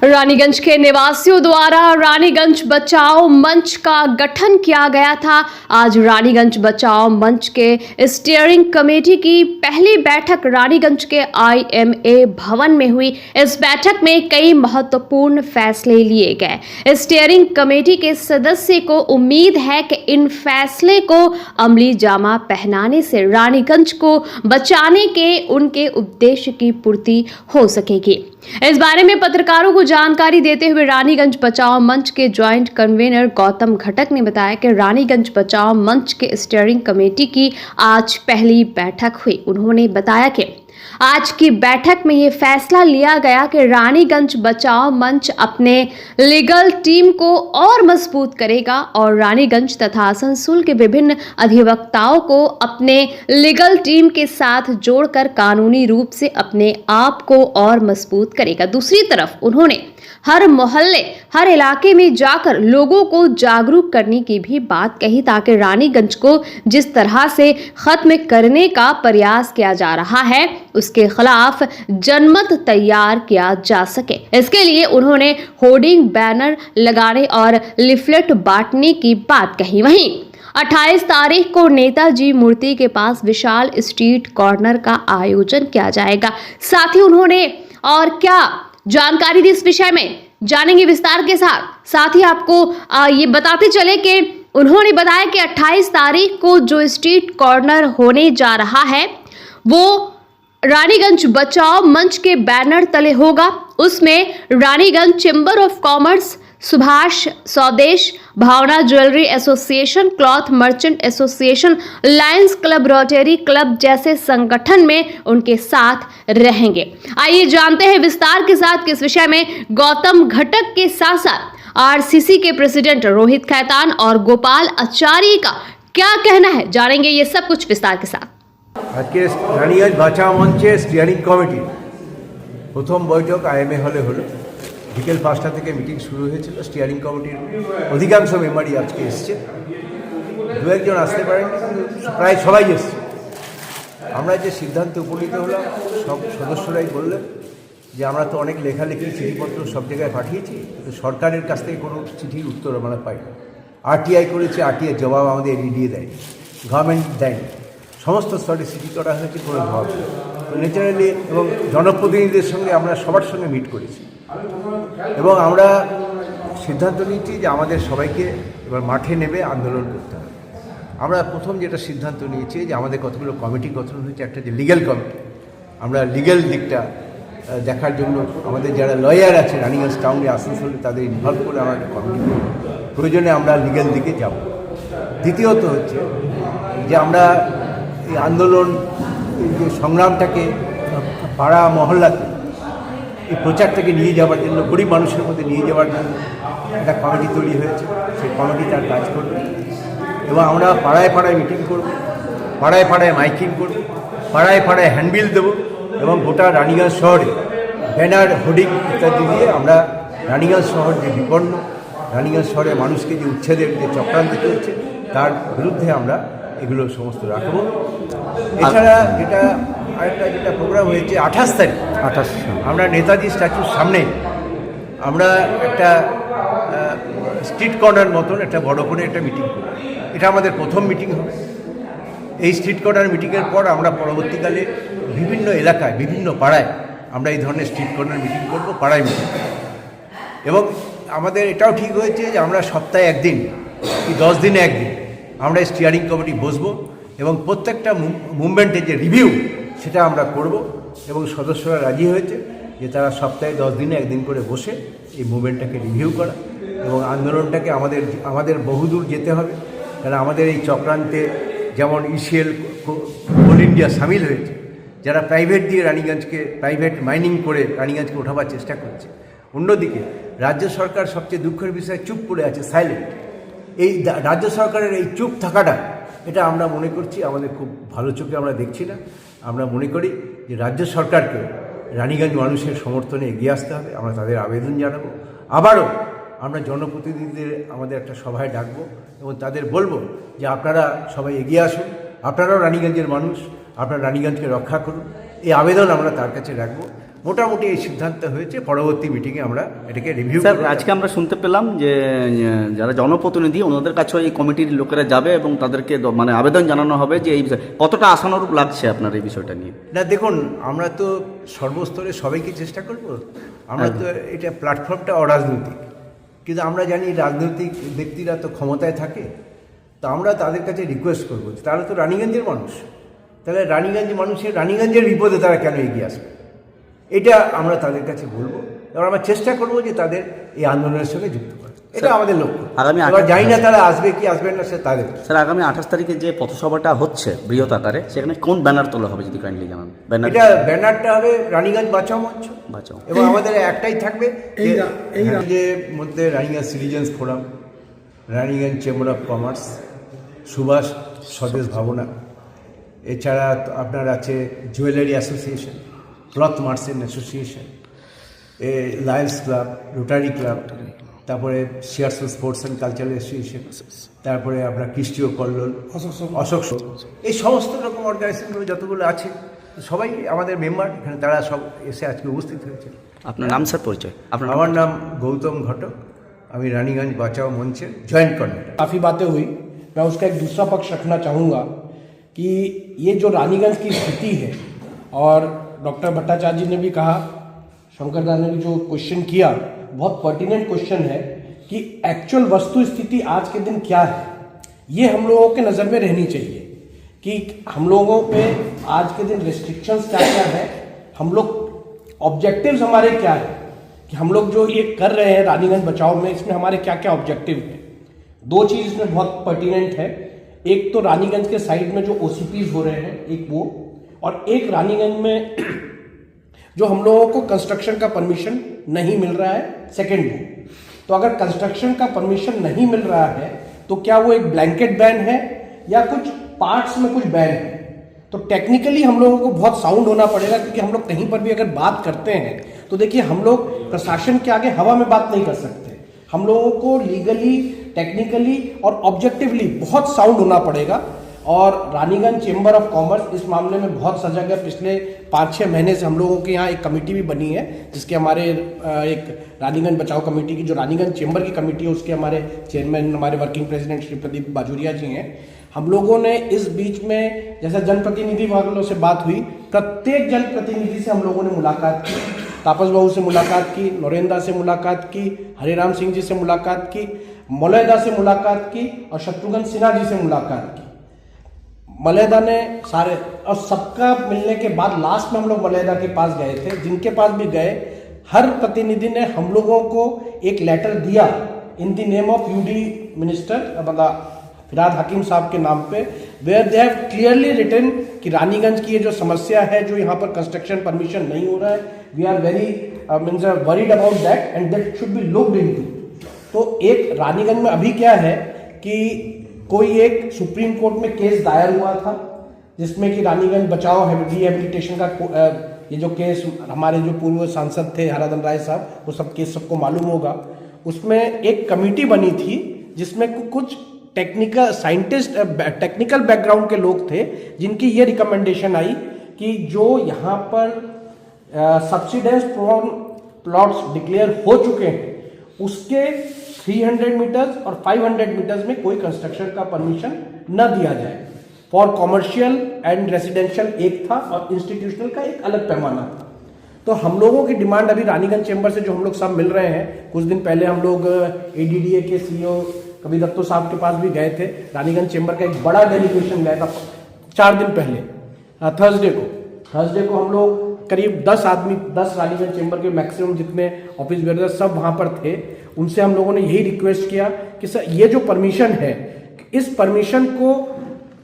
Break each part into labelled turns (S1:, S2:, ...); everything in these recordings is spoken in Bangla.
S1: रानीगंज के निवासियों द्वारा रानीगंज बचाओ मंच का गठन किया गया था। आज रानीगंज बचाओ मंच के स्टीयरिंग कमेटी की पहली बैठक रानीगंज के IMA भवन में हुई। इस बैठक में कई महत्वपूर्ण फैसले लिए गए। स्टीयरिंग कमेटी के सदस्य को उम्मीद है कि इन फैसले को अमली जामा पहनाने से रानीगंज को बचाने के उनके उद्देश्य की पूर्ति हो सकेगी। इस बारे में पत्रकारों को जानकारी देते हुए रानीगंज बचाओ मंच के ज्वाइंट कन्वीनर गौतम घटक ने बताया कि रानीगंज बचाओ मंच के स्टीयरिंग कमेटी की आज पहली बैठक हुई। उन्होंने बताया कि आज की बैठक में ये फैसला लिया गया कि रानीगंज बचाओ मंच अपने लीगल टीम को और मजबूत करेगा और रानीगंज तथा आसनसोल के विभिन्न अधिवक्ताओं को अपने लीगल टीम के साथ जोड़कर कानूनी रूप से अपने आप को और मजबूत करेगा। दूसरी तरफ उन्होंने हर मोहल्ले, हर इलाके में जाकर लोगों को जागरूक करने की भी बात कही ताकि रानीगंज को जिस तरह से खत्म करने का प्रयास किया जा रहा है उसके खिलाफ जनमत तैयार किया जा सके। इसके लिए उन्होंने होर्डिंग, बैनर लगाने और लिफलेट बांटने की बात कही। वहीं 28 तारीख को नेताजी मूर्ति के पास विशाल स्ट्रीट कॉर्नर का आयोजन किया जाएगा। साथ ही उन्होंने और क्या जानकारी दी इस विषय में जानेंगे विस्तार के साथ ही आपको ये बताते चले कि उन्होंने बताया कि 28 तारीख को जो स्ट्रीट कॉर्नर होने जा रहा है वो रानीगंज बचाओ मंच के बैनर तले होगा। उसमें Raniganj chamber of commerce, Subhash Swadesh, Bhavna jewellery association, cloth merchant association, lions club, rotary club जैसे संगठन में उनके साथ रहेंगे। आइए जानते हैं विस्तार के साथ किस विषय में गौतम घटक के साथ साथ RCC के प्रेसिडेंट रोहित खैतान और गोपाल आचार्य का क्या कहना है। जानेंगे ये सब कुछ विस्तार के साथ।
S2: आज के रानीगंज बचाओ मंचे स्टीयरिंग कमिटी प्रथम बैठक IMA हले हलो বিকেল 5টা থেকে মিটিং শুরু হয়েছিল। স্টিয়ারিং কমিটির অধিকাংশ মেম্বারই আজকে এসছে, দু একজন আসতে পারেন, প্রায় সবাই এসছে। আমরা যে সিদ্ধান্তে উপনীত হলাম সব সদস্যরাই বললেন যে আমরা তো অনেক লেখালেখি চিঠিপত্র সব জায়গায় পাঠিয়েছি, সরকারের কাছ থেকে কোনো চিঠির উত্তর আমরা পাই না। RTI করেছি, RTIর জবাব আমাদের এড়িয়ে দেয়নি, গভর্নমেন্ট দেয়নি। সমস্ত স্তরে চিঠি করা হয়েছে, কোনো জবাব নেই। তো ন্যাচারালি এবং জনপ্রতিনিধিদের সঙ্গে আমরা সবার সঙ্গে মিট করেছি এবং আমরা সিদ্ধান্ত নিয়েছি যে আমাদের সবাইকে এবার মাঠে নেমে আন্দোলন করতে হবে। আমরা প্রথম যেটা সিদ্ধান্ত নিয়েছি যে আমাদের কতগুলো কমিটি গঠন হয়েছে, একটা যে লিগ্যাল কমিটি, আমরা লিগ্যাল দিকটা দেখার জন্য আমাদের যারা লয়ার আছে রানীগঞ্জ টাউনে, আসানসোলে তাদের ইনভলভ করে আমরা একটা কমিটি করব, প্রয়োজনে আমরা লিগ্যাল দিকে যাব। দ্বিতীয়ত হচ্ছে যে আমরা এই আন্দোলন, এই যে সংগ্রামটাকে পাড়া মহল্লাতে এই প্রচারটাকে নিয়ে যাওয়ার জন্য, গরিব মানুষের মধ্যে নিয়ে যাওয়ার জন্য একটা কমিটি তৈরি হয়েছে। সেই কমিটি তার কাজ করবে এবং আমরা পাড়ায় পাড়ায় মিটিং করব, পাড়ায় পাড়ায় মাইকিং করব, পাড়ায় পাড়ায় হ্যান্ডবিল দেবো এবং গোটা রানীগঞ্জ শহরে ব্যানার, হোর্ডিং ইত্যাদি দিয়ে আমরা রানীগঞ্জ শহর যে বিপন্ন, রানীগঞ্জ শহরে মানুষকে যে উচ্ছেদের যে চক্রান্ত চলছে তার বিরুদ্ধে আমরা এগুলো সমস্ত রাখবো। এছাড়া যেটা প্রোগ্রাম হয়েছে 28 তারিখ, আমরা নেতাজি স্ট্যাচুর সামনে আমরা একটা স্ট্রিট কর্নার মতন একটা বড় করে একটা মিটিং করব। এটা আমাদের প্রথম মিটিং হবে। এই স্ট্রিট কর্নার মিটিংয়ের পর আমরা পরবর্তীকালে বিভিন্ন এলাকায়, বিভিন্ন পাড়ায় আমরা এই ধরনের স্ট্রিট কর্নার মিটিং করব, পাড়ায় মিটিং। এবং আমাদের এটাও ঠিক হয়েছে যে আমরা সপ্তাহে একদিন কি 10 দিনে একদিন আমরা স্টিয়ারিং কমিটি বসবো এবং প্রত্যেকটা মুভমেন্টের যে রিভিউ সেটা আমরা করব এবং সদস্যরা রাজি হয়েছে যে তারা সপ্তাহে 10 দিনে একদিন করে বসে এই মুভমেন্টটাকে রিভিউ করা এবং আন্দোলনটাকে আমাদের বহুদূর যেতে হবে। কারণ আমাদের এই চক্রান্তে যেমন ECL, কোল ইন্ডিয়া সামিল হয়েছে, যারা প্রাইভেট দিয়ে রানীগঞ্জকে, প্রাইভেট মাইনিং করে রানীগঞ্জকে ওঠাবার চেষ্টা করছে। অন্যদিকে রাজ্য সরকার সবচেয়ে দুঃখের বিষয়ে চুপ করে আছে, সাইলেন্ট। এই রাজ্য সরকারের এই চুপ থাকাটা, এটা আমরা মনে করছি আমাদের খুব ভালো চোখে আমরা দেখছি না। আমরা মনে করি যে রাজ্য সরকারকে রানীগঞ্জ মানুষের সমর্থনে এগিয়ে আসতে হবে। আমরা তাদের আবেদন জানাবো। আবারও আমরা জনপ্রতিনিধিদের আমাদের একটা সভায় ডাকবো এবং তাদের বলবো যে আপনারা সবাই এগিয়ে আসুন, আপনারাও রানীগঞ্জের মানুষ, আপনারা রানীগঞ্জকে রক্ষা করুন। এই আবেদন আমরা তার কাছে রাখবো। মোটামুটি এই সিদ্ধান্ত হয়েছে। পরবর্তী মিটিংয়ে আমরা এটাকে রিভিউ
S3: স্যার আজকে আমরা শুনতে পেলাম যে যারা জনপ্রতিনিধি ওনাদের কাছেও এই কমিটির লোকেরা যাবে এবং তাদেরকে মানে আবেদন জানানো হবে যে এই বিষয়ে কতটা আশানুরূপ লাগছে আপনার এই বিষয়টা নিয়ে।
S2: না দেখুন, আমরা তো সর্বস্তরে সবাইকে চেষ্টা করব। আমরা তো এটা প্ল্যাটফর্মটা অরাজনৈতিক, কিন্তু আমরা জানি রাজনৈতিক ব্যক্তিরা তো ক্ষমতায় থাকে। তো আমরা তাদের কাছে রিকোয়েস্ট করবো, তারা তো রানীগঞ্জের মানুষ, তাহলে রানীগঞ্জের বিপদে তারা কেন এগিয়ে আসবে, এটা আমরা তাদের কাছে বলবো। এবার আমরা চেষ্টা করবো যে তাদের এই আন্দোলনের সঙ্গে যুক্ত করা, এটা আমাদের লক্ষ্য। এবার জানি না তারা আসবে কি আসবে না, সে তাদের।
S3: স্যার আগামী 28 তারিখে যে পথসভাটা হচ্ছে বৃহৎ আকারে, সেখানে কোন ব্যানার তোলা হবে যদি কাইন্ডলি জানান?
S2: এটা ব্যানারটা হবে রানীগঞ্জ বাঁচাও মঞ্চ, এবং আমাদের একটাই থাকবে যে মধ্যে Raniganj citizens forum, Raniganj chamber of commerce, Subhash Swadesh Bhavna, এছাড়া আপনার আছে jewellery association, cloth merchant association, lions club, rotary club, তারপরে শেয়ার্স স্পোর্টস অ্যান্ড কালচারাল অ্যাসোসিয়েশন, তারপরে আপনার খ্রিস্টীয় কল্লোল, অশোক, এই সমস্ত রকম অর্গানাইজেশনগুলো যতগুলো আছে সবাই আমাদের মেম্বার, এখানে তারা সব এসে আজকে উপস্থিত হয়েছে।
S3: আপনার নাম স্যার, পরিচয়?
S2: আমার নাম গৌতম ঘটক, আমি রাनीगंज बचाओ मंच जॉइंट कॉर्डिनेटर।
S4: काफ़ी बातें हुई, मैं उसका एक दूसरा पक्ष रखना चाहूँगा कि ये जो रानीगंज की स्थिति है, और डॉक्टर भट्टाचार्य जी ने भी कहा, शंकर दा ने भी जो क्वेश्चन किया, बहुत पर्टिनेंट क्वेश्चन है कि एक्चुअल वस्तु स्थिति आज के दिन क्या है, ये हम लोगों के नज़र में रहनी चाहिए कि हम लोगों पे आज के दिन रिस्ट्रिक्शंस क्या क्या है, हम लोग ऑब्जेक्टिव्स हमारे क्या है, कि हम लोग जो ये कर रहे हैं रानीगंज बचाओ में, इसमें हमारे क्या क्या ऑब्जेक्टिव है। दो चीज़ इसमें बहुत पर्टिनेंट है, एक तो रानीगंज के साइड में जो ओसीपीज हो रहे हैं, एक वो, और एक रानीगंज में जो हम लोगों को कंस्ट्रक्शन का परमिशन नहीं मिल रहा है, सेकेंड वो। तो अगर कंस्ट्रक्शन का परमिशन नहीं मिल रहा है तो क्या वो एक ब्लैंकेट बैन है या कुछ पार्ट्स में कुछ बैन है। तो टेक्निकली हम लोगों को बहुत साउंड होना पड़ेगा, क्योंकि हम लोग कहीं पर भी अगर बात करते हैं तो देखिए हम लोग प्रशासन के आगे हवा में बात नहीं कर सकते, हम लोगों को लीगली, टेक्निकली और ऑब्जेक्टिवली बहुत साउंड होना पड़ेगा। और रानीगंज चेंबर ऑफ कॉमर्स इस मामले में बहुत सजग है। पिछले 5-6 महीने से हम लोगों के यहाँ एक कमेटी भी बनी है, जिसके हमारे एक रानीगंज बचाओ कमेटी की, जो रानीगंज चेंबर की कमेटी है, उसके हमारे चेयरमैन, हमारे वर्किंग प्रेसिडेंट श्री प्रदीप बाजुरिया जी हैं। हम लोगों ने इस बीच में जैसे जनप्रतिनिधि वालों से बात हुई, प्रत्येक जनप्रतिनिधि से हम लोगों ने मुलाकात की, तापस बाबू से मुलाकात की, नरेंद्र से मुलाकात की, हरिराम सिंह जी से मुलाकात की, मलयदा से मुलाकात की, और शत्रुघ्न सिन्हा जी से मुलाकात की। मलयदा ने सारे, और सबका मिलने के बाद लास्ट में हम लोग मलयदा के पास गए थे, जिनके पास भी गए हर प्रतिनिधि ने हम लोगों को एक लेटर दिया in the name of UD minister, मतलब फिराद हकीम साहब के नाम पे, where they have clearly written कि रानीगंज की ये जो समस्या है, जो यहाँ पर कंस्ट्रक्शन परमिशन नहीं हो रहा है, we are very means worried about that and that should be looked into. तो एक रानीगंज में अभी क्या है कि कोई एक सुप्रीम कोर्ट में केस दायर हुआ था, जिसमें कि रानीगंज बचाओ रिहेबिलिटेशन का ये जो केस, हमारे जो पूर्व सांसद थे हराधन राय साहब, वो सब केस सबको मालूम होगा। उसमें एक कमेटी बनी थी जिसमें कुछ टेक्निकल साइंटिस्ट, टेक्निकल बैकग्राउंड के लोग थे, जिनकी ये रिकमेंडेशन आई कि जो यहाँ पर सब्सिडाइज्ड प्लॉट्स डिक्लेयर हो चुके हैं, उसके 300 मीटर्स और 500 मीटर्स में कोई कंस्ट्रक्शन का परमिशन न दिया जाए। फॉर कॉमर्शियल एंड रेसिडेंशियल एक था, और इंस्टीट्यूशनल का एक अलग पैमाना था। तो हम लोगों की डिमांड अभी रानीगंज चेंबर से जो हम लोग सब मिल रहे हैं, कुछ दिन पहले हम लोग ADDA के CEO कवि दत्तो साहब के पास भी गए थे। रानीगंज चेंबर का एक बड़ा डेलीगेशन गया था 4 दिन पहले, थर्सडे को हम लोग करीब 10 आदमी, 10 रानीगंज चेंबर के मैक्सिमम जितने ऑफिस बेयर सब वहाँ पर थे। उनसे हम लोगों ने यही रिक्वेस्ट किया कि सर ये जो परमिशन है, इस परमिशन को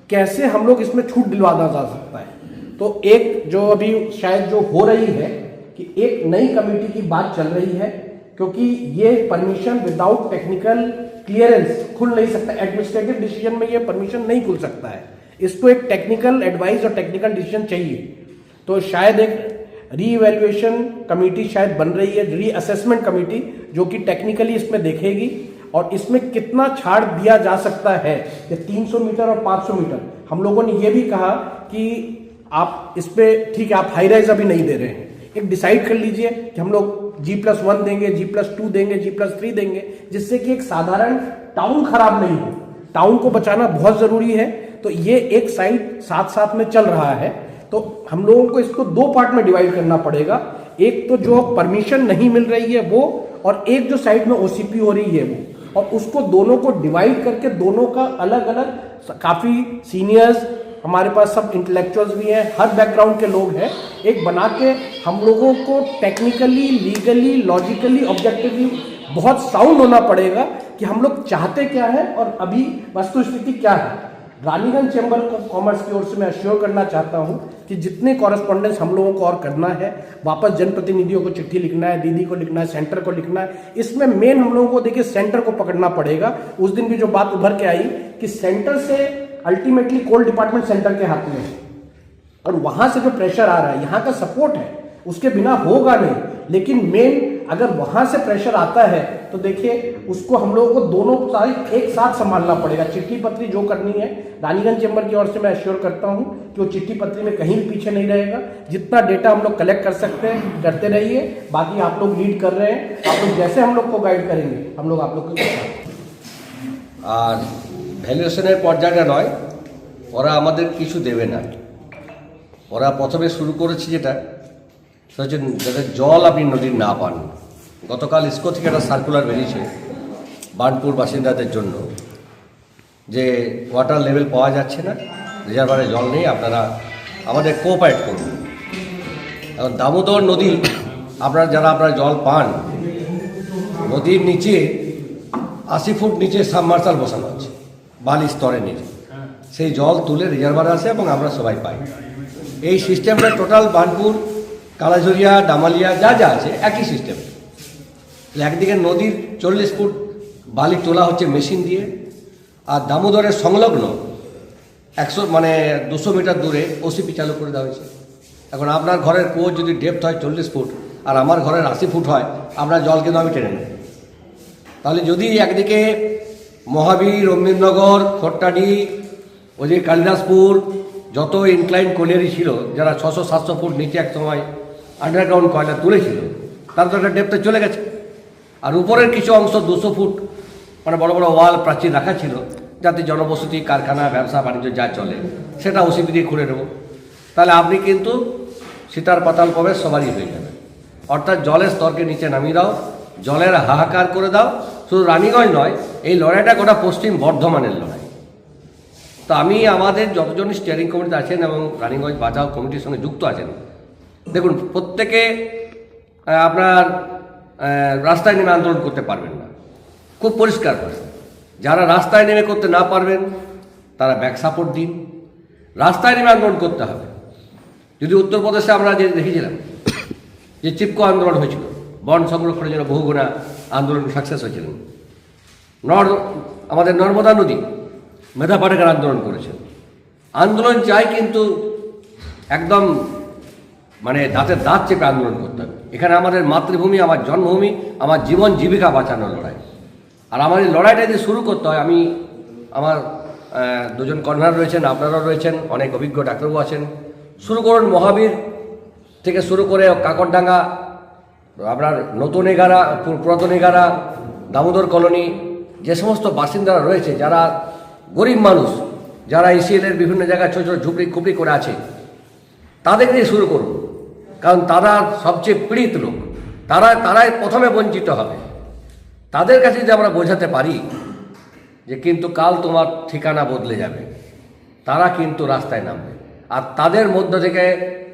S4: कैसे हम लोग इसमें छूट दिलवाना जा सकता है। तो एक जो अभी शायद जो हो रही है कि एक नई कमेटी की बात चल रही है, क्योंकि ये परमिशन विदाउट टेक्निकल क्लियरेंस खुल नहीं सकता, एडमिनिस्ट्रेटिव डिसीजन में ये परमिशन नहीं खुल सकता है, इसको एक टेक्निकल एडवाइस और टेक्निकल डिसीजन चाहिए। तो शायद एक रीइवैल्यूएशन कमेटी शायद बन रही है, रीअसेसमेंट कमेटी, जो कि टेक्निकली इसमें देखेगी और इसमें कितना छाड़ दिया जा सकता है, ये 300 मीटर और 500 मीटर। हम लोगों ने ये भी कहा कि आप इस पे ठीक है, आप हाई राइज अभी नहीं दे रहे हैं, एक डिसाइड कर लीजिए कि हम लोग G+1 देंगे, G+2 देंगे, G+3 देंगे, जिससे कि एक साधारण टाउन खराब नहीं हो। टाउन को बचाना बहुत जरूरी है। तो ये एक साइड साथ साथ में चल रहा है, तो हम लोगों को इसको दो पार्ट में डिवाइड करना पड़ेगा। एक तो जो परमिशन नहीं मिल रही है वो, और एक जो साइड में ओसीपी हो रही है वो, और उसको दोनों को डिवाइड करके दोनों का अलग अलग, काफी सीनियर्स हमारे पास सब इंटेलेक्चुअल्स भी हैं, हर बैकग्राउंड के लोग हैं, एक बना के हम लोगों को टेक्निकली, लीगली, लॉजिकली, ऑब्जेक्टिवली बहुत साउंड होना पड़ेगा कि हम लोग चाहते क्या है और अभी वस्तुस्थिति क्या है। रानीगंज चैम्बर ऑफ कॉमर्स की ओर से मैं अश्योर करना चाहता हूं कि जितने कॉरेस्पॉन्डेंस हम लोगों को और करना है, वापस जनप्रतिनिधियों को चिट्ठी लिखना है, दीदी को लिखना है, सेंटर को लिखना है, इसमें मेन हम लोगों को देखिए सेंटर को पकड़ना पड़ेगा। उस दिन भी जो बात उभर के आई कि सेंटर से अल्टीमेटली कोल डिपार्टमेंट सेंटर के हाथ में है, और वहां से जो प्रेशर आ रहा है, यहाँ का सपोर्ट है, उसके बिना होगा नहीं। लेकिन मेन अगर वहां से प्रेशर आता है तो देखिए उसको हम लोगों को दोनों साइड एक साथ संभालना पड़ेगा। चिट्ठी पत्री जो करनी है रानीगंज चैम्बर की ओर से मैं अश्योर करता हूं कि वो चिट्ठी पत्री में कहीं भी पीछे नहीं रहेगा। जितना डेटा हम लोग कलेक्ट कर सकते हैं करते रहिए, बाकी आप लोग लीड कर रहे हैं, आप लोग जैसे हम लोग को गाइड करेंगे हम लोग आप लोग को।
S5: আর ভ্যালুয়েশনের পর্যায়টা নয়, ওরা আমাদের কিছু দেবে না। ওরা প্রথমে শুরু করেছে যেটা সেটা হচ্ছে যাতে জল আপনি নদীর না পান। গতকাল ইসকো থেকে একটা সার্কুলার বেরিয়েছে বার্নপুর বাসিন্দাদের জন্য যে ওয়াটার লেভেল পাওয়া যাচ্ছে না, রিজার্ভারে জল নেই, আপনারা আমাদের কোঅপারেট করুন। এখন দামোদর নদী আপনারা যারা জল পান, নদীর নিচে 80 ফুট নিচে সাবমার্সাল বসানো আছে বালি স্তরের নিচে, সেই জল তুলে রিজার্ভারে আসে এবং আমরা সবাই পাই। এই সিস্টেমটা টোটাল বার্নপুর, কালাঝরিয়া, ডামালিয়া যা যা আছে একই সিস্টেম। একদিকে নদীর 40 ফুট বালি তোলা হচ্ছে মেশিন দিয়ে, আর দামোদরের সংলগ্ন 200 মিটার দূরে ওসিপি চালু করে দেওয়া হয়েছে। এখন আপনার ঘরের কুয়ো যদি ডেপথ হয় 40 ফুট আর আমার ঘরের 80 ফুট হয়, আপনার জল কিন্তু আমি টেনে নেব। তাহলে যদি একদিকে মহাবীর, অমৃতনগর, খট্টাডি, ওই যে কালিদাসপুর, যত ইনক্লাইন কোলিয়ারি ছিল যারা 600-700 ফুট নিচে এক সময় আন্ডারগ্রাউন্ড কয়লা তুলেছিল, তার তো একটা ডেপথে চলে গেছে। আর উপরের কিছু অংশ 200 ফুট বড় বড় ওয়াল প্রাচীর রাখা ছিল, যাতে জনবসতি, কারখানা, ব্যবসা বাণিজ্য যা চলে সেটা ওসিপি দিয়ে খুঁড়ে নেব। তাহলে আপনি কিন্তু সীতার পাতাল প্রবেশ সবারই হয়ে যাবে। অর্থাৎ জলের স্তরকে নিচে নামিয়ে দাও, জলের হাহাকার করে দাও। শুধু রানীগঞ্জ নয়, এই লড়াইটা গোটা পশ্চিম বর্ধমানের লড়াই। তো আমি আমাদের যতজন স্টিয়ারিং কমিটিতে আছেন এবং রানীগঞ্জ বাঁচাও কমিটির সঙ্গে যুক্ত আছেন, দেখুন প্রত্যেকে আপনার রাস্তায় নেমে আন্দোলন করতে পারবেন না, খুব পরিষ্কার ভাষা। যারা রাস্তায় নেমে করতে না পারবেন তারা ব্যাক সাপোর্ট দিন। রাস্তায় নেমে আন্দোলন করতে হবে। যদি উত্তরপ্রদেশে আমরা যে দেখেছিলাম যে চিপকো আন্দোলন হয়েছিল, বন সংরক্ষণের জন্য বহুগুণা আন্দোলন সাকসেস হয়েছিলেন। আমাদের নর্মদা নদী মেধা পাটেকার আন্দোলন করেছেন। আন্দোলন চাই, কিন্তু একদম দাঁতের দাঁত চেপে আন্দোলন করতে হবে। এখানে আমাদের মাতৃভূমি, আমার জন্মভূমি, আমার জীবন জীবিকা বাঁচানোর লড়াই। আর আমার এই লড়াইটা যদি শুরু করতে হয়, আমার দুজন কনভেনার রয়েছেন, আপনারাও রয়েছেন, অনেক অভিজ্ঞ ডাক্তারবাবু আছেন। শুরু করুন মহাবীর থেকে শুরু করে কাকরডাঙ্গা, আপনার নতুন এগারা, পুরাতন এগারা, দামোদর কলোনি, যে সমস্ত বাসিন্দারা রয়েছে, যারা গরিব মানুষ, যারা ইসিএলের বিভিন্ন জায়গায় ছোটো ছোটো ঝুপড়ি খুপড়ি করে আছে, তাদের দিয়ে শুরু করুন। কারণ তারা সবচেয়ে পীড়িত লোক, তারাই প্রথমে বঞ্চিত হবে। তাদের কাছে যদি আমরা বোঝাতে পারি যে কিন্তু কাল তোমার ঠিকানা বদলে যাবে, তারা কিন্তু রাস্তায় নামবে। আর তাদের মধ্য থেকে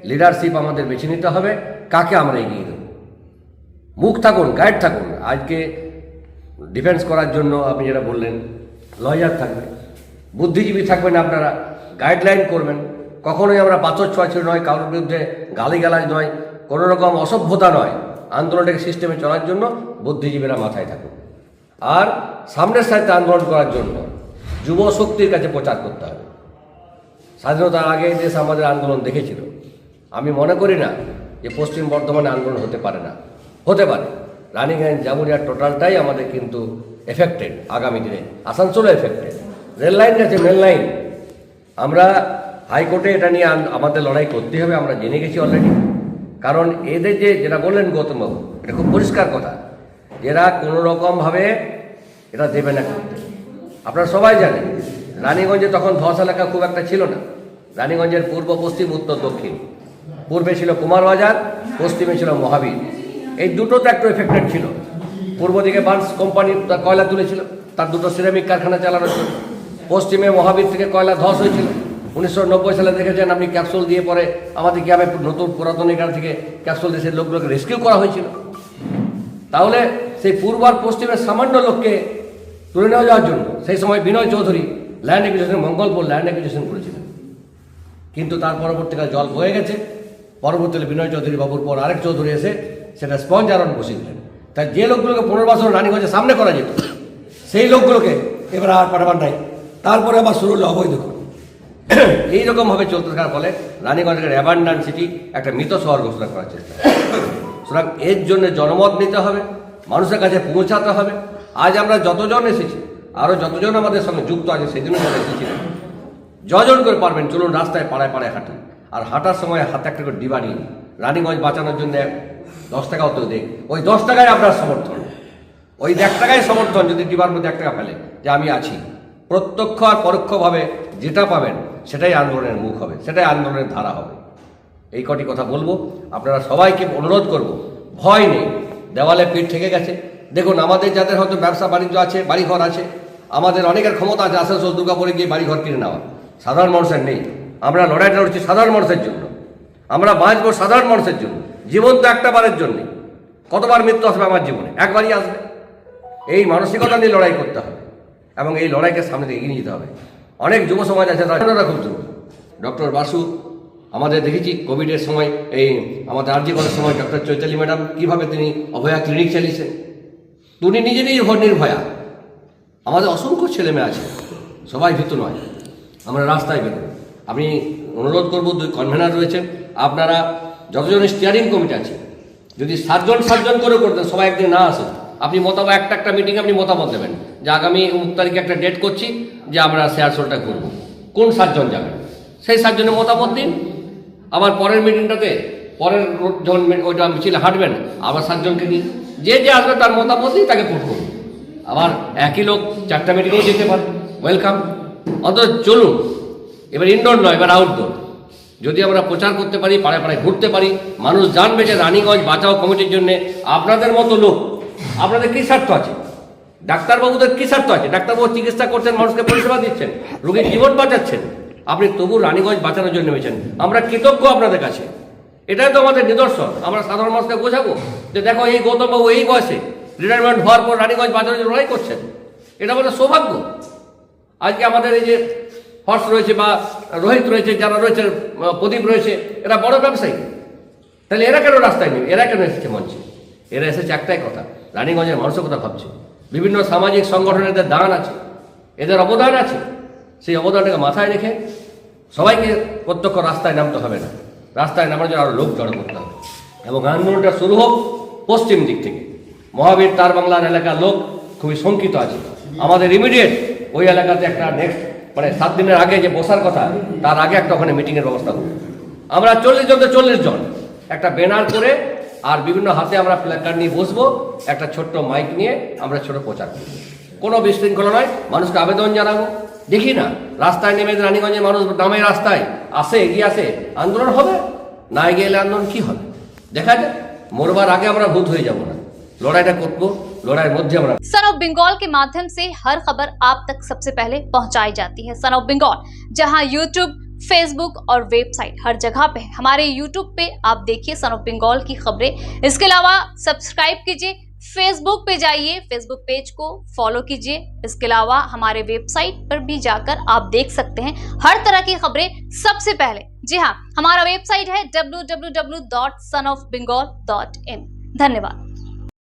S5: লিডারশিপ আমাদের বেছে নিতে হবে, কাকে আমরা এগিয়ে দেব। মুখ থাকুন, গাইড থাকুন। আজকে ডিফেন্স করার জন্য আপনি যেটা বললেন, লয়ার থাকবে, বুদ্ধিজীবী থাকবেন, আপনারা গাইডলাইন করবেন। কখনোই আমরা পাথর ছোঁয়াছুঁড়ি নয়, কারোর বিরুদ্ধে গালিগালাজ নয়, কোনো রকম অসভ্যতা নয়। আন্দোলনটাকে সিস্টেমে চলার জন্য বুদ্ধিজীবীরা মাথায় থাকুন। আর সামনের সাথে আন্দোলন করার জন্য যুব শক্তির কাছে প্রচার করতে হবে। স্বাধীনতার আগে দেশ আমাদের আন্দোলন দেখেছিল। আমি মনে করি না যে পশ্চিম বর্ধমানে আন্দোলন হতে পারে না, হতে পারে। রানীগঞ্জ, জামুরিয়া টোটালটাই আমাদের কিন্তু এফেক্টেড। আগামী দিনে আসানসোলও এফেক্টেড। রেল লাইন আছে, মেন লাইন, আমরা হাইকোর্টে এটা নিয়ে আমাদের লড়াই করতে হবে, আমরা জেনে গেছি অলরেডি। কারণ এদের যেটা বললেন গৌতমবাবু, এটা খুব পরিষ্কার কথা, এরা কোনো রকমভাবে এটা দেবে না করতে। আপনারা সবাই জানেন রানীগঞ্জে তখন ধস এলাকা খুব একটা ছিল না। রানীগঞ্জের পূর্ব, পশ্চিম, উত্তর, দক্ষিণ। পূর্বে ছিল কুমারবাজার, পশ্চিমে ছিল মহাবীর। এই দুটো তো একটু এফেক্টেড ছিল। পূর্ব দিকে বার্নস কোম্পানি কয়লা তুলেছিল, তার দুটো সিরামিক কারখানা চালানোর জন্য। পশ্চিমে মহাবীর থেকে কয়লা ধস হয়েছিল। 1990 সালে দেখেছেন আপনি, ক্যাপসুল দিয়ে পরে আমাদের গ্রামে নতুন পুরাতন এখান থেকে ক্যাপসুল দিয়ে সেই লোকগুলোকে রেস্কিউ করা হয়েছিল। তাহলে সেই পূর্ব আর পশ্চিমের সামান্য লোককে তুলে নেওয়া যাওয়ার জন্য সেই সময় Binoy Chowdhury land acquisition, Mangalpur land acquisition করেছিলেন। কিন্তু তার পরবর্তীকালে জল বয়ে গেছে। পরবর্তীকালে বিনয় চৌধুরী বাবুর পর আরেক চৌধুরী এসে সেটা স্পঞ্জ আয়রন বসিয়ে দিলেন। তাই যে লোকগুলোকে পুনর্বাসন রানীগঞ্জের সামনে করা যেত, সেই লোকগুলোকে এবার আর পাঠাবার নাই। তারপরে আবার শুরু হলো অবৈধ খনন। এইরকমভাবে চলতে থাকার ফলে রানীগঞ্জের অ্যাবান্ডান্ট সিটি একটা মৃত শহর ঘোষণা করার চেষ্টা। সুতরাং এর জন্য জনমত নিতে হবে, মানুষের কাছে পৌঁছাতে হবে। আজ আমরা যতজন এসেছি, আরও যতজন আমাদের সঙ্গে যুক্ত আছে, সেদিনও যারা এসেছিলেন, যজন করে পারবেন চলুন রাস্তায় পাড়ায় পাড়ায় হাঁটুন। আর হাঁটার সময় হাতে একটা করে ডিবা নিন। রানীগঞ্জ বাঁচানোর জন্য 10 টাকাও তো দেখ, ওই 10 টাকায় আপনার সমর্থন, ওই 1 টাকায় সমর্থন যদি ডিবার মধ্যে 1 টাকা ফেলে যে আমি আছি, প্রত্যক্ষ আর পরোক্ষভাবে যেটা পাবেন সেটাই আন্দোলনের মুখ হবে, সেটাই আন্দোলনের ধারা হবে। এই কটি কথা বলবো। আপনারা সবাইকে অনুরোধ করব, ভয় নেই, দেওয়ালে পিঠ থেকে গেছে। দেখুন আমাদের যাদের হয়তো ব্যবসা বাণিজ্য আছে, বাড়িঘর আছে, আমাদের অনেকের ক্ষমতা আছে আসানসোল, দুর্গাপুরে গিয়ে বাড়িঘর কিনে নেওয়া, সাধারণ মানুষের নেই। আমরা লড়াইটা লড়ছি সাধারণ মানুষের জন্য, আমরা বাঁচবো সাধারণ মানুষের জন্য। জীবন তো একটা বারের জন্যে, কতবার মৃত্যু আসবে আমার জীবনে, একবারই আসবে। এই মানসিকতা নিয়ে লড়াই করতে হবে এবং এই লড়াইকে সামনে এগিয়ে নিয়ে যেতে হবে। অনেক যুব সমাজ আছে, তারা খুব যুব। ডক্টর বাসু আমাদের দেখেছি কোভিডের সময়, এই আমাদের আরজি করার সময় ডক্টর চৈতালি ম্যাডাম কীভাবে তিনি অভয়া ক্লিনিক চালিয়েছেন। উনি নিজেরই নির্ভয়া। আমাদের অসংখ্য ছেলেমেয়ে আছে, সবাই ভীত নয়, আমরা রাস্তায় বেরোব। আমি অনুরোধ করব, 2 কনভেনার রয়েছেন, আপনারা যতজন স্টিয়ারিং কমিটি আছে, যদি 7জন করে করতেন, সবাই একদিন না আসেন, আপনি মতামত একটা মিটিংয়ে আপনি মতামত দেবেন যে আগামী 19 তারিখে একটা ডেট করছি যে আমরা শেয়ার শোলটা করব, কোন 7জন যাবেন সেই 7জনের মতামত দিন। আবার পরের মিটিংটাতে, পরের যখন ওইটা মিছিলে হাঁটবেন, আবার 7জনকে দিন, যে আসবে তার মতামত দিই, তাকে ভোট করুন। আবার একই লোক 4টা মিটিংয়েও যেতে পারে, ওয়েলকাম। অন্তত চলুন, এবার ইনডোর নয়, এবার আউটডোর। যদি আমরা প্রচার করতে পারি, পাড়ায় পাড়ায় ঘুরতে পারি, মানুষ জানবে যে রানীগঞ্জ বাঁচাও কমিটির জন্য আপনাদের মতো লোক, আপনাদের কী স্বার্থ আছে, ডাক্তারবাবুদের কী স্বার্থ আছে। ডাক্তারবাবু চিকিৎসা করছেন, মানুষকে পরিষেবা দিচ্ছেন, রোগীর জীবন বাঁচাচ্ছেন, আপনি তবু রানীগঞ্জ বাঁচানোর জন্য নেমেছেন। আমরা কৃতজ্ঞ আপনাদের কাছে, এটাই তো আমাদের নিদর্শন। আমরা সাধারণ মানুষকে বোঝাবো যে দেখো এই গৌতমবাবু এই বয়সে রিটায়ারমেন্ট হওয়ার পর রানীগঞ্জ বাঁচানোর জন্য লড়াই করছেন, এটা আমাদের সৌভাগ্য। আজকে আমাদের এই যে হর্ষ রয়েছে বা রোহিত রয়েছে, যারা রয়েছে, প্রদীপ রয়েছে, এরা বড় ব্যবসায়ী, তাহলে এরা কেন রাস্তায় নেবে, এরা কেন এসেছে মঞ্চে? এরা এসেছে একটাই কথা, রানীগঞ্জের মানুষের কথা ভাবছে। বিভিন্ন সামাজিক সংগঠনের এদের দান আছে, এদের অবদান আছে, সেই অবদানটাকে মাথায় রেখে সবাইকে প্রত্যক্ষ রাস্তায় নামতে হবে না, রাস্তায় নামার জন্য আরও লোক জড়ো করতে হবে। এবং আন্দোলনটা শুরু হোক পশ্চিম দিক থেকে। মহাবীর তার বাংলার এলাকার লোক খুবই শঙ্কিত আছে, আমাদের ইমিডিয়েট ওই এলাকাতে একটা নেক্সট 7 দিনের আগে যে বসার কথা, তার আগে একটা ওখানে মিটিংয়ের ব্যবস্থা হোক। আমরা 40 জন একটা ব্যানার করে আর বিভিন্ন হাতে আমরা প্ল্যাকার্ড নিয়ে বসবো, একটা ছোট্ট মাইক নিয়ে আমরা ছোট প্রচার করব। কোনো বিশৃঙ্খলা নয়, মানুষকে আবেদন জানাবো। দেখি না রাস্তায় নেমে রানীগঞ্জের মানুষ নামে রাস্তায় আসে, এগিয়ে আসে, আন্দোলন হবে না, এগিয়ে এলে আন্দোলন কী হবে দেখা যায়। মরবার আগে আমরা ভূত হয়ে যাব না, লড়াইটা করবো, লড়াইয়ের মধ্যে আমরা।
S1: सन ऑफ बंगाल के माध्यम से हर खबर आप तक सबसे पहले पहुंचाई जाती है। सन ऑफ बंगाल जहां यूट्यूब, फेसबुक और वेबसाइट हर जगह पे है। हमारे यूट्यूब पे आप देखिए सन ऑफ बंगाल की खबरें। इसके अलावा सब्सक्राइब कीजिए, फेसबुक पे जाइए, फेसबुक पेज को फॉलो कीजिए। इसके अलावा हमारे वेबसाइट पर भी जाकर आप देख सकते हैं हर तरह की खबरें सबसे पहले। जी हाँ, हमारा वेबसाइट है www.sonofbengal.in। धन्यवाद।